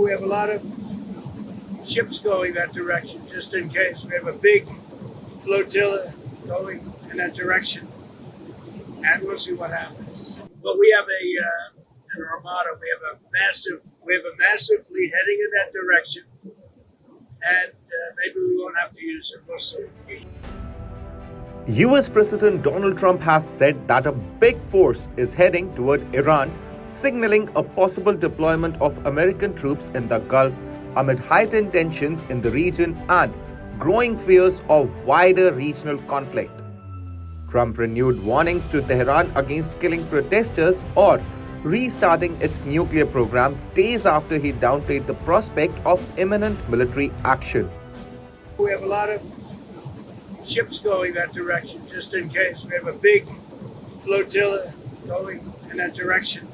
We have a lot of ships going that direction, just in case. We have a big flotilla going in that direction, and we'll see what happens. But we have an armada. We have a massive fleet heading in that direction, and maybe we won't have to use it. We'll see. US President Donald Trump has said that a big force is heading toward Iran, signaling a possible deployment of American troops in the Gulf amid heightened tensions in the region and growing fears of wider regional conflict. Trump renewed warnings to Tehran against killing protesters or restarting its nuclear program days after he downplayed the prospect of imminent military action. We have a lot of ships going that direction, just in case. We have a big flotilla going in that direction,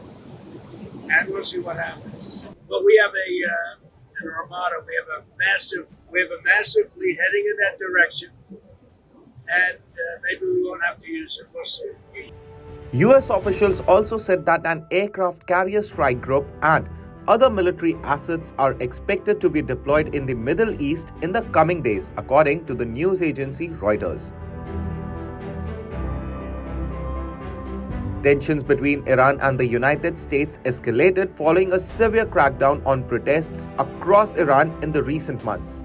and we'll see what happens. But we have an armada. We have a massive fleet heading in that direction, and maybe we won't have to use it. We'll see. US officials also said that an aircraft carrier strike group and other military assets are expected to be deployed in the Middle East in the coming days, according to the news agency Reuters. Tensions between Iran and the United States escalated following a severe crackdown on protests across Iran in the recent months.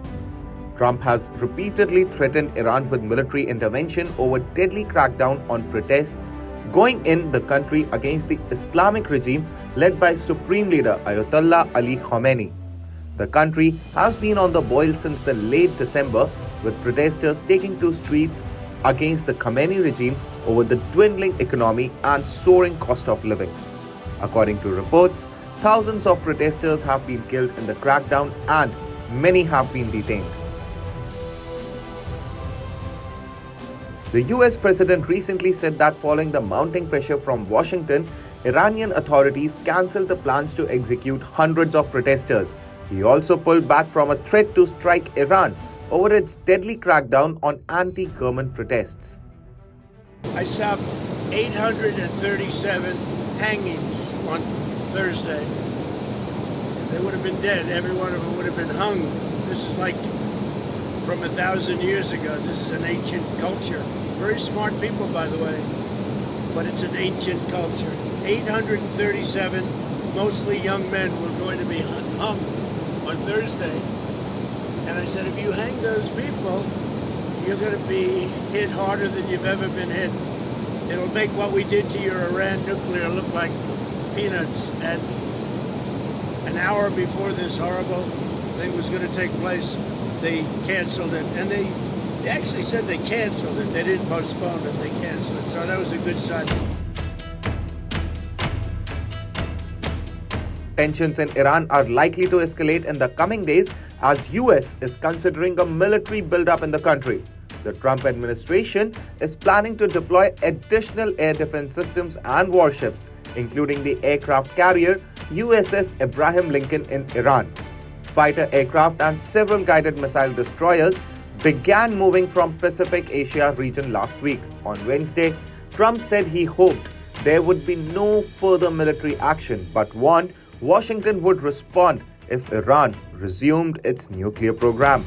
Trump has repeatedly threatened Iran with military intervention over deadly crackdown on protests going in the country against the Islamic regime led by Supreme Leader Ayatollah Ali Khamenei. The country has been on the boil since the late December, with protesters taking to streets against the Khamenei regime over the dwindling economy and soaring cost of living. According to reports, thousands of protesters have been killed in the crackdown and many have been detained. The US president recently said that following the mounting pressure from Washington, Iranian authorities cancelled the plans to execute hundreds of protesters. He also pulled back from a threat to strike Iran over its deadly crackdown on anti-government protests. I stopped 837 hangings on Thursday. They would have been dead. Every one of them would have been hung. This is like from 1,000 years ago. This is an ancient culture. Very smart people, by the way, but it's an ancient culture. 837, mostly young men, were going to be hung on Thursday. And I said, if you hang those people, you're going to be hit harder than you've ever been hit. It'll make what we did to your Iran nuclear look like peanuts. And an hour before this horrible thing was going to take place, they canceled it. And they actually said they canceled it. They didn't postpone it, they canceled it. So that was a good sign. Tensions in Iran are likely to escalate in the coming days as US is considering a military buildup in the country. The Trump administration is planning to deploy additional air defense systems and warships, including the aircraft carrier USS Abraham Lincoln in Iran. Fighter aircraft and several guided missile destroyers began moving from Pacific Asia region last week. On Wednesday, Trump said he hoped there would be no further military action, but warned Washington would respond if Iran resumed its nuclear program.